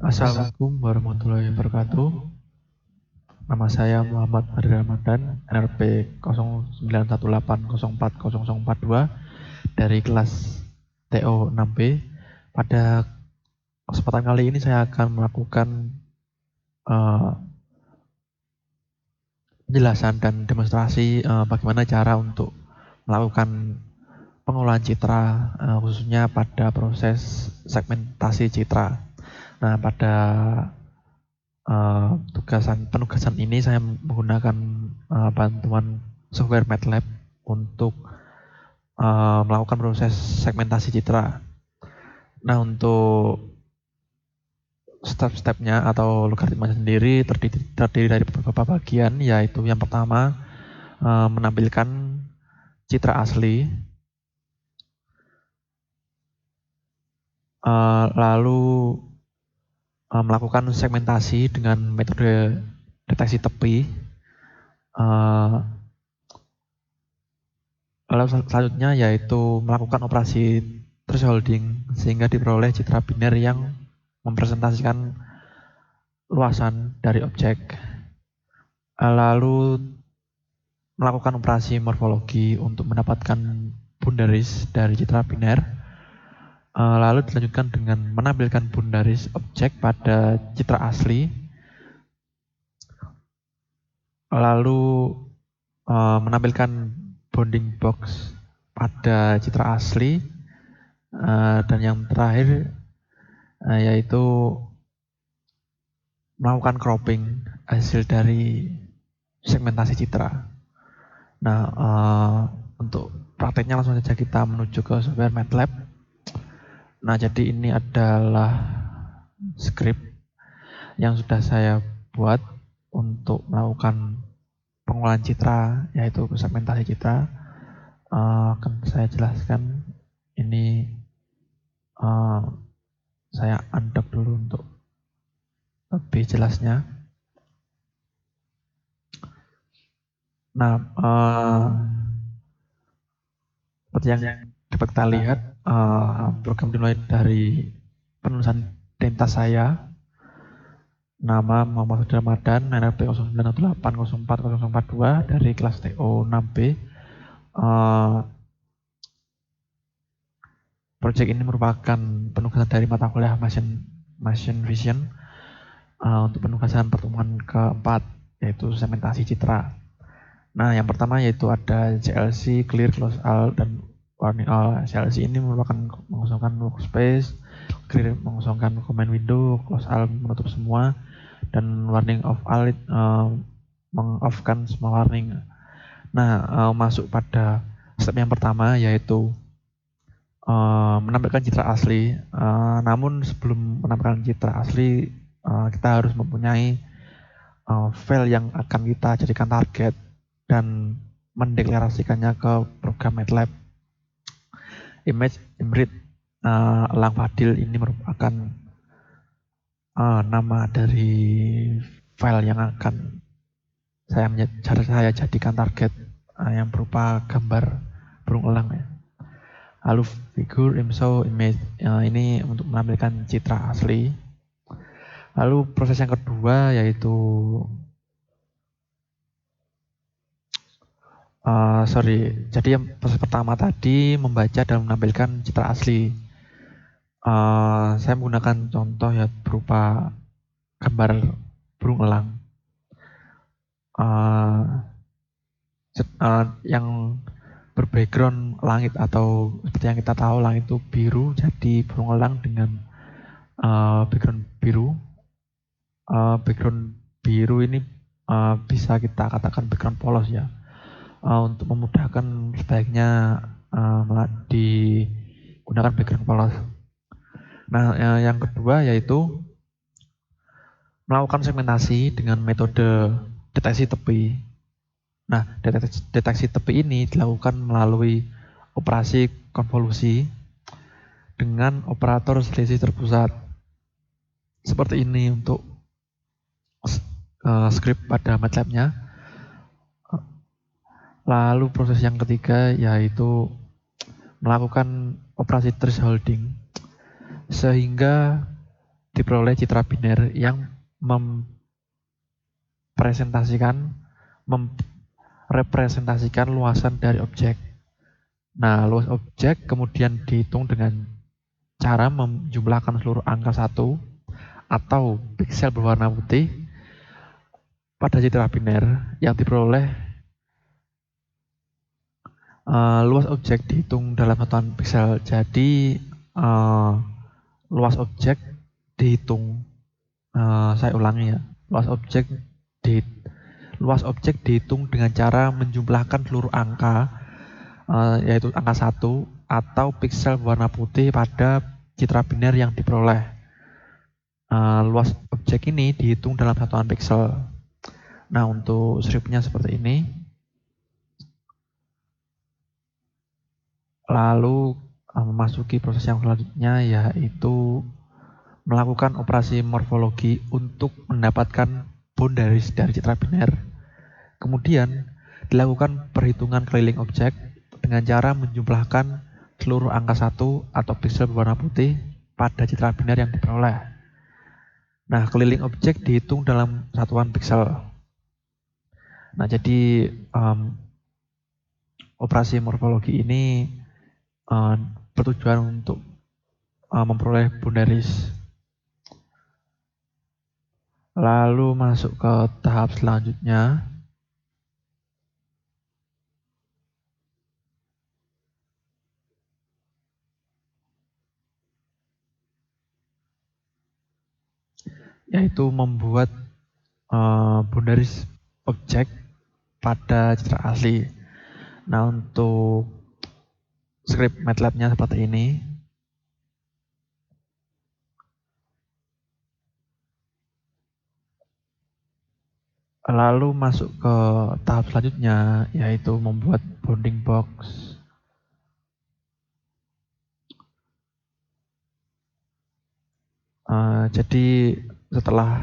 Assalamualaikum warahmatullahi wabarakatuh. Nama saya Muhammad Fadil Ramadan, NRP 0918040042 dari kelas TO 6B. Pada kesempatan kali ini saya akan melakukan penjelasan dan demonstrasi bagaimana cara untuk melakukan pengolahan citra, khususnya pada proses segmentasi citra. Nah, pada penugasan ini saya menggunakan bantuan software MATLAB untuk melakukan proses segmentasi citra. Nah, untuk step-stepnya atau logaritma sendiri terdiri dari beberapa bagian, yaitu yang pertama menampilkan citra asli, lalu melakukan segmentasi dengan metode deteksi tepi. Lalu selanjutnya yaitu melakukan operasi thresholding sehingga diperoleh citra biner yang mempresentasikan luasan dari objek. Lalu melakukan operasi morfologi untuk mendapatkan boundaries dari citra biner. Lalu dilanjutkan dengan menampilkan boundaries objek pada citra asli. Lalu menampilkan bounding box pada citra asli. Dan yang terakhir yaitu melakukan cropping hasil dari segmentasi citra. Nah, untuk prakteknya langsung saja kita menuju ke software MATLAB. Nah, jadi ini adalah script yang sudah saya buat untuk melakukan pengolahan citra, yaitu segmentasi citra. Akan saya jelaskan. Ini saya undock dulu untuk lebih jelasnya. Nah, seperti yang dapat kita lihat, program dimulai dari penulisan identitas saya. Nama Muhammad Fadil Ramadan, NRP 0918040042 dari kelas TO 6B. Project ini merupakan penugasan dari mata kuliah Machine Vision untuk penugasan pertemuan keempat, yaitu segmentasi citra. Nah, yang pertama yaitu ada CLC, Clear, Close All, dan Warning All. CLC ini merupakan mengosongkan workspace, Clear mengosongkan command window, Close All menutup semua, dan Warning of All meng-off-kan semua warning. Nah, masuk pada step yang pertama yaitu menampilkan citra asli. Namun sebelum menampilkan citra asli, kita harus mempunyai file yang akan kita jadikan target dan mendeklarasikannya ke program MATLAB. Image Imrit Elang Fadil ini merupakan nama dari file yang akan saya jadikan target, yang berupa gambar burung elang ya. Lalu figure image ini untuk menampilkan citra asli. Lalu proses yang kedua yaitu jadi yang proses pertama tadi membaca dan menampilkan citra asli. Saya menggunakan contoh ya berupa gambar burung elang. Yang berbackground langit, atau seperti yang kita tahu langit itu biru, jadi burung elang dengan background biru. Background biru ini bisa kita katakan background polos ya. Untuk memudahkan sebaiknya digunakan background polos. Nah, yang kedua yaitu melakukan segmentasi dengan metode deteksi tepi. Nah, deteksi tepi ini dilakukan melalui operasi konvolusi dengan operator selisih terpusat. Seperti ini untuk script pada MATLAB-nya. Lalu proses yang ketiga yaitu melakukan operasi thresholding sehingga diperoleh citra biner yang merepresentasikan luasan dari objek. Nah, luas objek kemudian dihitung dengan cara menjumlahkan seluruh angka 1 atau piksel berwarna putih pada citra biner yang diperoleh. Luas objek dihitung dalam satuan piksel. Jadi luas objek dihitung. Saya ulangi ya. Luas objek dihitung dengan cara menjumlahkan seluruh angka, yaitu angka 1 atau piksel berwarna putih pada citra biner yang diperoleh. Luas objek ini dihitung dalam satuan piksel. Nah, untuk stripnya seperti ini. Lalu memasuki proses yang selanjutnya, yaitu melakukan operasi morfologi untuk mendapatkan boundaries dari citra biner. Kemudian dilakukan perhitungan keliling objek dengan cara menjumlahkan seluruh angka 1 atau piksel berwarna putih pada citra biner yang diperoleh. Nah, keliling objek dihitung dalam satuan piksel. Nah, jadi operasi morfologi ini bertujuan untuk memperoleh boundaries. Lalu masuk ke tahap selanjutnya, yaitu membuat boundaries objek pada citra asli. Nah, untuk script MATLAB-nya seperti ini. Lalu masuk ke tahap selanjutnya, yaitu membuat bounding box. Jadi setelah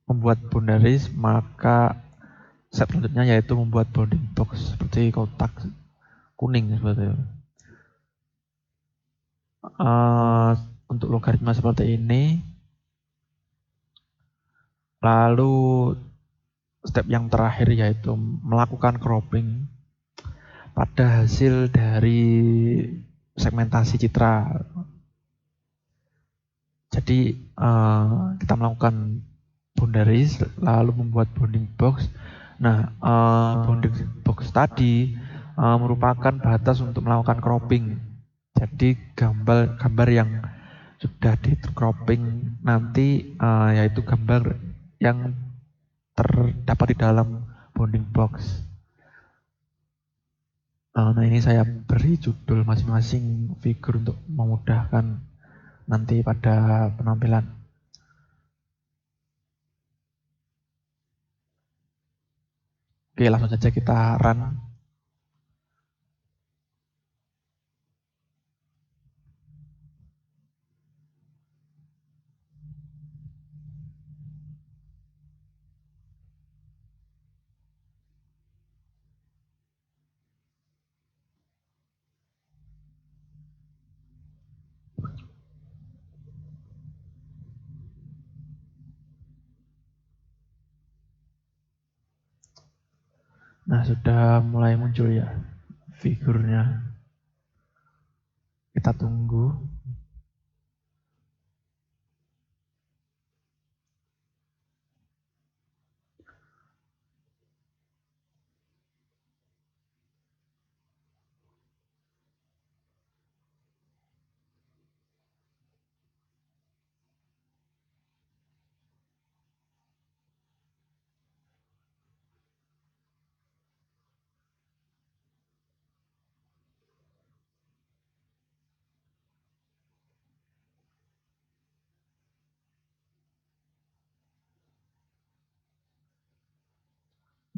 membuat boundaries, maka step selanjutnya yaitu membuat bounding box seperti kotak kuning seperti itu. Untuk logaritma seperti ini. Lalu step yang terakhir yaitu melakukan cropping pada hasil dari segmentasi citra. Jadi kita melakukan boundaries lalu membuat bounding box. Nah, bounding box tadi merupakan batas untuk melakukan cropping. Jadi gambar yang sudah di cropping nanti yaitu gambar yang terdapat di dalam bounding box. Nah, ini saya beri judul masing-masing figur untuk memudahkan nanti pada penampilan. Oke, langsung saja kita run. Nah, sudah mulai muncul ya figurnya. Kita tunggu.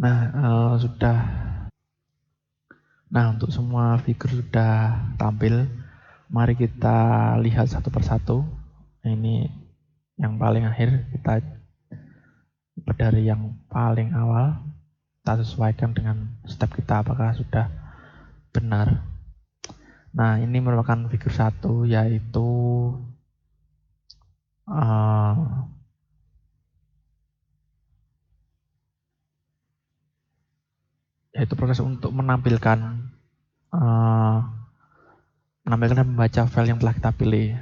Nah, sudah. Nah, untuk semua figur sudah tampil. Mari kita lihat satu persatu. Ini yang paling akhir, kita dari yang paling awal. Kita sesuaikan dengan step kita apakah sudah benar. Nah, ini merupakan figur 1, yaitu proses untuk menampilkan dan membaca file yang telah kita pilih,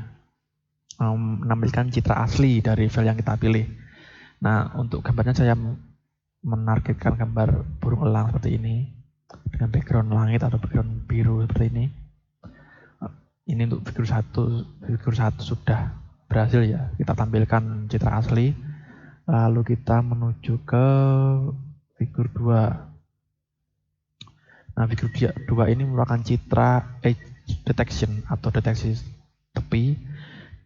menampilkan citra asli dari file yang kita pilih. Nah, untuk gambarnya saya menargetkan gambar burung elang seperti ini dengan background langit atau background biru seperti ini. Ini untuk figur 1 sudah berhasil ya, kita tampilkan citra asli. Lalu kita menuju ke figur 2. Nah, figur 2 ini merupakan citra edge detection atau deteksi tepi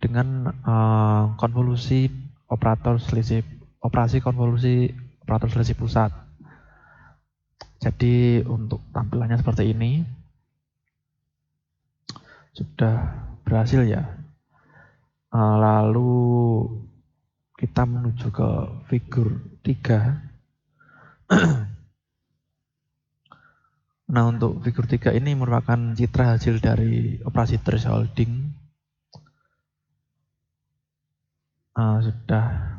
dengan konvolusi operasi konvolusi operator selisih pusat. Jadi untuk tampilannya seperti ini. Sudah berhasil ya. Lalu kita menuju ke figur 3. Nah, untuk figur 3 ini merupakan citra hasil dari operasi thresholding. Sudah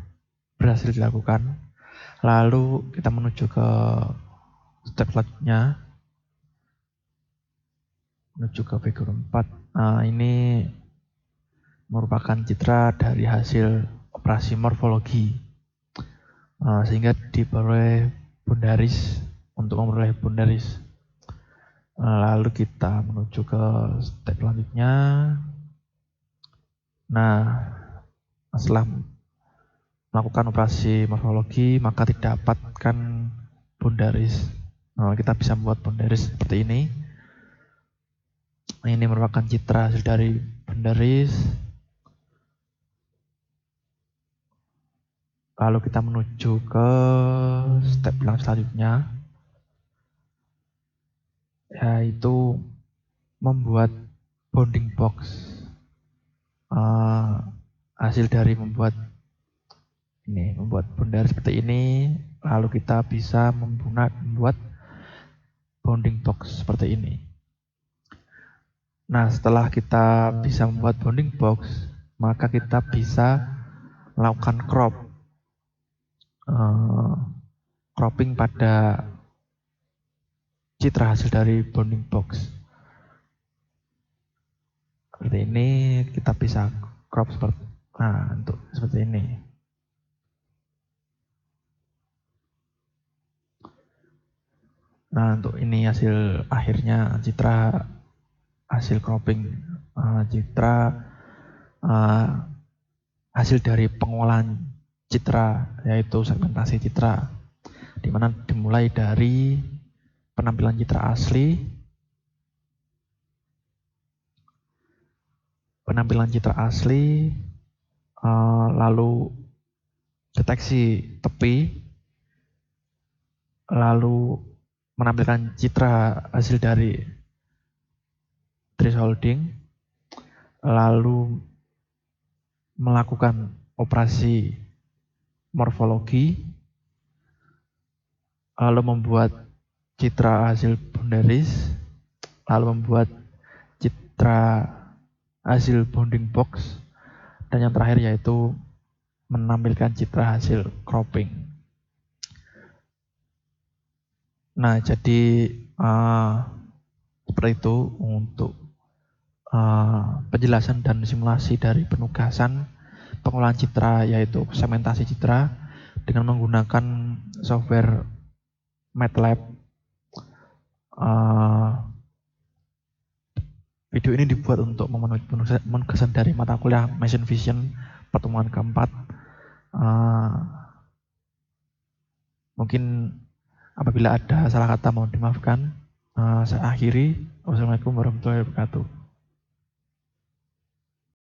berhasil dilakukan. Lalu kita menuju ke step selanjutnya, menuju ke figur 4. Ini merupakan citra dari hasil operasi morfologi, sehingga diperoleh boundaries untuk memperoleh boundaries. Lalu kita menuju ke step selanjutnya. Nah, setelah melakukan operasi morfologi, maka didapatkan boundaries. Kita bisa membuat boundaries seperti ini. Ini merupakan citra hasil dari boundaries. Lalu kita menuju ke step yang selanjutnya, yaitu membuat bounding box. Hasil dari membuat boundary seperti ini, lalu kita bisa membuat bounding box seperti ini. Nah, setelah kita bisa membuat bounding box, maka kita bisa melakukan cropping pada citra hasil dari bounding box. Seperti ini, kita bisa crop seperti ini. Nah, untuk ini hasil akhirnya citra hasil cropping, hasil dari pengolahan citra, yaitu segmentasi citra, di mana dimulai dari penampilan citra asli, lalu deteksi tepi, lalu menampilkan citra hasil dari thresholding, lalu melakukan operasi morfologi, lalu membuat citra hasil boundaries, lalu membuat citra hasil bounding box, dan yang terakhir yaitu menampilkan citra hasil cropping. Nah, jadi seperti itu untuk penjelasan dan simulasi dari penugasan pengolahan citra, yaitu segmentasi citra dengan menggunakan software MATLAB. Video ini dibuat untuk memenuhi penugasan dari mata kuliah Machine Vision pertemuan keempat. Mungkin apabila ada salah kata mohon dimaafkan. Saya akhiri. Wassalamualaikum warahmatullahi wabarakatuh.